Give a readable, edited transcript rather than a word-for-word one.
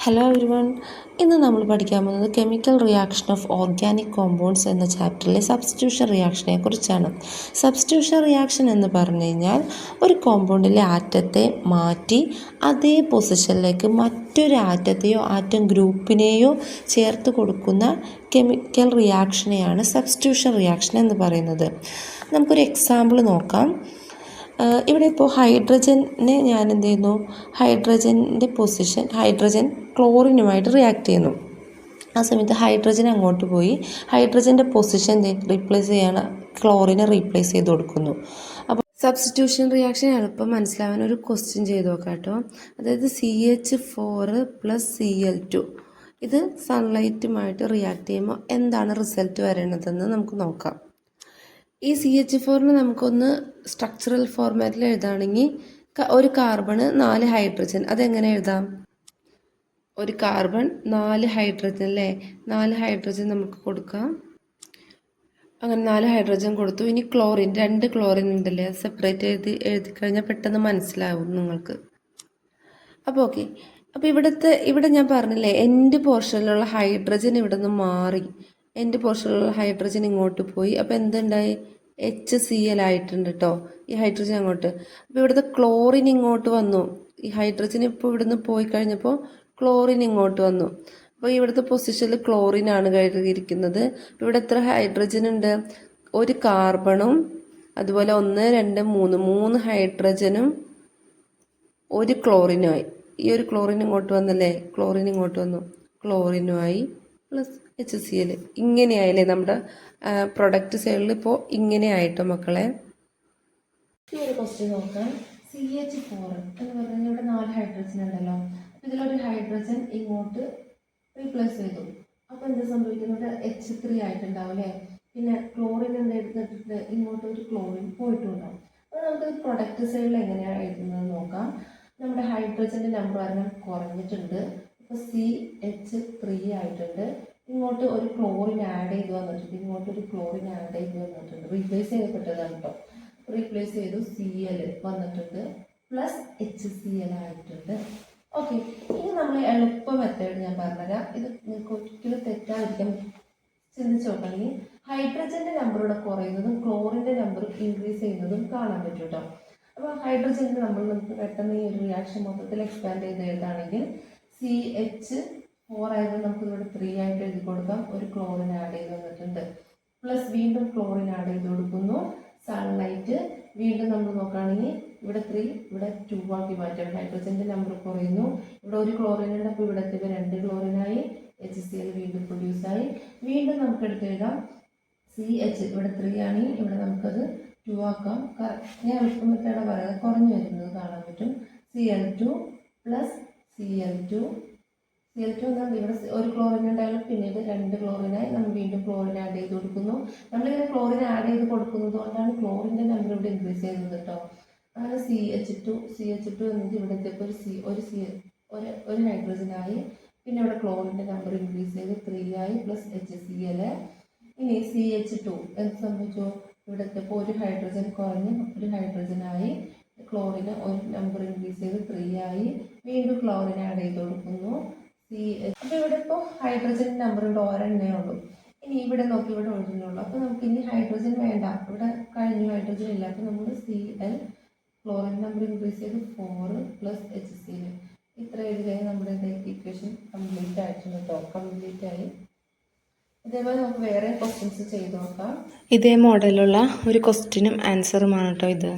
Hello everyone, ഇന്ന് നമ്മൾ പഠിക്കാൻ പോകുന്നത് chemical reaction of organic compounds എന്ന ചാപ്റ്ററിലെ സബ്സ്റ്റിറ്റ്യൂഷൻ റിയാക്ഷനെ കുറിച്ചാണ്. സബ്സ്റ്റിറ്റ്യൂഷൻ റിയാക്ഷൻ എന്ന് പറഞ്ഞു കഴിഞ്ഞാൽ ഒരു കോമ്പൗണ്ടിലെ ആറ്റത്തെ മാറ്റി അതേ പൊസിഷനിലേക്ക് മറ്റൊരു ആറ്റത്തെയോ ആറ്റം ഗ്രൂപ്പിനെയോ ചേർത്ത് കൊടുക്കുന്ന കെമിക്കൽ റിയാക്ഷനെയാണ് സബ്സ്റ്റിറ്റ്യൂഷൻ റിയാക്ഷൻ എന്ന് പറയുന്നത്. നമുക്കൊരു എക്സാമ്പിൾ നോക്കാം. ഇവിടെ ഇപ്പോൾ ഹൈഡ്രജനെ ഞാൻ എന്ത് ചെയ്യുന്നു, ഹൈഡ്രജൻ്റെ പൊസിഷൻ, ഹൈഡ്രജൻ ക്ലോറിനുമായിട്ട് റിയാക്ട് ചെയ്യുന്നു. ആ സമയത്ത് ഹൈഡ്രജൻ അങ്ങോട്ട് പോയി ഹൈഡ്രജൻ്റെ പൊസിഷൻ റീപ്ലേസ് ചെയ്യാണ്, ക്ലോറിനെ റീപ്ലേസ് ചെയ്ത് കൊടുക്കുന്നു. അപ്പോൾ സബ്സ്റ്റിറ്റ്യൂഷൻ റിയാക്ഷൻ എളുപ്പം മനസ്സിലാവാൻ ഒരു ക്വസ്റ്റ്യൻ ചെയ്ത് നോക്കാം കേട്ടോ. അതായത് CH4 + Cl2 ഇത് സൺലൈറ്റുമായിട്ട് റിയാക്ട് ചെയ്യുമ്പോൾ എന്താണ് റിസൾട്ട് വരേണ്ടതെന്ന് നമുക്ക് നോക്കാം. ഈ CH4 നമുക്കൊന്ന് സ്ട്രക്ചറൽ ഫോർമാറ്റിൽ എഴുതുകയാണെങ്കിൽ ഒരു കാർബണ് 4 ഹൈഡ്രജൻ, അതെങ്ങനെ എഴുതാം? ഒരു കാർബൺ 4 ഹൈഡ്രജൻ അല്ലേ, 4 ഹൈഡ്രജൻ നമുക്ക് കൊടുക്കാം. അങ്ങനെ 4 ഹൈഡ്രജൻ കൊടുത്തു. ഇനി ക്ലോറിൻ, 2 ക്ലോറിൻ ഉണ്ടല്ലേ, അത് സെപ്പറേറ്റ് എഴുതി കഴിഞ്ഞാൽ പെട്ടെന്ന് മനസ്സിലാവും നിങ്ങൾക്ക്. അപ്പോൾ ഓക്കെ, അപ്പോൾ ഇവിടെ ഞാൻ പറഞ്ഞില്ലേ, എൻഡ് പോർഷനിലുള്ള ഹൈഡ്രജൻ ഇവിടെ നിന്ന് മാറി, എൻഡ് പോർഷനിലുള്ള ഹൈഡ്രജൻ ഇങ്ങോട്ട് പോയി. അപ്പോൾ എന്തുണ്ടായി? HCl ആയിട്ടുണ്ട് കേട്ടോ, ഈ ഹൈഡ്രജൻ അങ്ങോട്ട്. അപ്പോൾ ഇവിടുത്തെ ക്ലോറിൻ ഇങ്ങോട്ട് വന്നു. ഈ ഹൈഡ്രജൻ ഇപ്പോൾ ഇവിടുന്ന് പോയി കഴിഞ്ഞപ്പോൾ ക്ലോറിൻ ഇങ്ങോട്ട് വന്നു. അപ്പോൾ ഇവിടുത്തെ പൊസിഷനിൽ ക്ലോറിനാണ് കയറിയിരിക്കുന്നത്. അപ്പോൾ ഇവിടെ എത്ര ഹൈഡ്രജൻ ഉണ്ട്? ഒരു കാർബണും അതുപോലെ 1 2 3 ഹൈഡ്രജനും ഒരു ക്ലോറിനുമായി. ഈ ഒരു ക്ലോറിൻ ഇങ്ങോട്ട് വന്നല്ലേ, ക്ലോറിൻ ഇങ്ങോട്ട് വന്നു, ക്ലോറിനുമായി പ്ലസ് HCl. ഇങ്ങനെയായില്ലേ നമ്മുടെ പ്രൊഡക്റ്റ് സൈഡിൽ. ഇപ്പോൾ ഇങ്ങനെ ആയിട്ടോ മക്കളെ. ഈ ഒരു ക്വസ്റ്റ്യൻ നോക്കാം. CH4 എന്ന് പറഞ്ഞാൽ ഇവിടെ 4 ഹൈഡ്രജൻ ഉണ്ടല്ലോ. അപ്പോൾ ഇതിലൊരു ഹൈഡ്രജൻ ഇങ്ങോട്ട് റീപ്ലേസ് ചെയ്തു. അപ്പോൾ എന്ത് സംഭവിക്കുന്നത്? H3 ആയിട്ടുണ്ടാവും അല്ലേ. പിന്നെ ക്ലോറിൻ എടുത്തിട്ട് ഇങ്ങോട്ട് ഒരു ക്ലോറിൻ പോയിട്ടുണ്ടാവും. അപ്പോൾ നമുക്ക് പ്രൊഡക്റ്റ് സൈഡിൽ എങ്ങനെയാണ് എഴുതുന്നത് നോക്കാം. നമ്മുടെ ഹൈഡ്രജൻ്റെ നമ്പർ പറഞ്ഞാൽ കുറഞ്ഞിട്ടുണ്ട്. ഇപ്പോൾ CH3 ആയിട്ടുണ്ട്. ഇങ്ങോട്ട് ഒരു ക്ലോറിൻ ആഡ് ചെയ്ത് വന്നിട്ടുണ്ട്, ഇങ്ങോട്ട് ഒരു ക്ലോറിൻ ആഡ് ചെയ്ത് വന്നിട്ടുണ്ട്, റീപ്ലേസ് ചെയ്യപ്പെട്ടതാണ് കേട്ടോ. റീപ്ലേസ് ചെയ്തു, Cl വന്നിട്ടുണ്ട്, പ്ലസ് HCl ആയിട്ടുണ്ട്. ഓക്കെ, ഇനി നമ്മൾ എളുപ്പ മെത്തേഡ് ഞാൻ പറഞ്ഞുതരാം. ഇത് നിങ്ങൾക്ക് ഒരിക്കലും തെറ്റാതിരിക്കാൻ ചിന്തിച്ച് നോക്കണമെങ്കിൽ ഹൈഡ്രജൻ്റെ നമ്പർ ഇവിടെ കുറയുന്നതും ക്ലോറിൻ്റെ നമ്പർ ഇൻക്രീസ് ചെയ്യുന്നതും കാണാൻ പറ്റും കേട്ടോ. അപ്പോൾ ഹൈഡ്രജൻ്റെ നമ്പർ നമുക്ക് പെട്ടെന്ന് ഈ ഒരു റിയാക്ഷൻ മൊത്തത്തിൽ എക്സ്പാൻഡ് ചെയ്ത് എഴുതാണെങ്കിൽ CH4 ആയത് നമുക്ക് ഇവിടെ 3 ആയിട്ട് എഴുതി കൊടുക്കാം. ഒരു ക്ലോറിൻ ആഡ് ചെയ്ത് വന്നിട്ടുണ്ട്, പ്ലസ് വീണ്ടും ക്ലോറിൻ ആഡ് ചെയ്ത് കൊടുക്കുന്നു. സൺലൈറ്റ് വീണ്ടും നമ്മൾ നോക്കുകയാണെങ്കിൽ ഇവിടെ 3 ഇവിടെ 2 ആക്കി മാറ്റാം. ഹൈഡ്രജൻ്റെ നമ്പർ കുറയുന്നു. ഇവിടെ ഒരു ക്ലോറിൻ ഉണ്ട്, അപ്പോൾ ഇവിടെ 2 ക്ലോറിനായി. HCl വീണ്ടും പ്രൊഡ്യൂസായി. വീണ്ടും നമുക്ക് എടുത്ത് എഴുതാം CH, ഇവിടെ 3 ആണ്, ഇവിടെ നമുക്കത് 2 ആക്കാം. ഞാൻ എളുപ്പമെത്താണ് പറയുന്നത്, കുറഞ്ഞു വരുന്നത് കാണാൻ പറ്റും. Cl2 പ്ലസ് Cl2 എന്നാൽ ഇവിടെ ഒരു ക്ലോറിൻ ഉണ്ടായാലും പിന്നീട് 2 ക്ലോറിനായി നമ്മൾ വീണ്ടും ക്ലോറിൻ ആഡ് ചെയ്ത് കൊടുക്കുന്നു. നമ്മളിങ്ങനെ ക്ലോറിൻ ആഡ് ചെയ്ത് കൊടുക്കുന്നത് കൊണ്ടാണ് ക്ലോറിൻ്റെ നമ്പർ ഇവിടെ ഇൻക്രീസ് ചെയ്യുന്നത് കേട്ടോ. അങ്ങനെ CH2 എന്നത് ഇവിടത്തേക്ക് ഒരു ഹൈഡ്രജനായി. പിന്നെ ഇവിടെ ക്ലോറിൻ്റെ നമ്പർ ഇൻക്രീസ് ചെയ്ത് 3 ആയി, പ്ലസ് HCl. ഇനി CH2 എന്ത് സംഭവിച്ചു? ഇവിടത്തെ ഒരു ഹൈഡ്രജൻ കുറഞ്ഞ് ഒരു ഹൈഡ്രജനായി. ക്ലോറിന് ഒരു നമ്പർ ഇൻക്രീസ് ചെയ്ത് 3 ആയി. വീണ്ടും ക്ലോറിൻ ആഡ് ചെയ്ത് കൊടുക്കുന്നു, CH. അപ്പോൾ ഇവിടെ ഇപ്പോൾ ഹൈഡ്രജൻ നമ്പർ ഇവിടെ ഒരെണ്ണേ ഉള്ളൂ. ഇനി ഇവിടെ നോക്കി, ഇവിടെ ഒഴിഞ്ഞുള്ളൂ. അപ്പോൾ നമുക്ക് ഇനി ഹൈഡ്രജൻ വേണ്ട, ഇവിടെ കഴിഞ്ഞു, ഹൈഡ്രജൻ ഇല്ല. അപ്പോൾ നമ്മൾ Cl, ക്ലോറിൻ നമ്പർ ഇൻക്രീസ് ചെയ്ത് 4 പ്ലസ് HCl. ഇത്ര എഴുതിയാൽ നമ്മുടെ ഇക്വേഷൻ കംപ്ലീറ്റ് ആയിട്ടുണ്ട് കേട്ടോ, കംപ്ലീറ്റ് ആയി. ഇതേപോലെ നമുക്ക് വേറെ ക്വസ്റ്റ്യൻസ് ചെയ്ത് നോക്കാം. ഇതേ മോഡലുള്ള ഒരു ക്വസ്റ്റ്യനും ആൻസറുമാണ് കേട്ടോ ഇത്.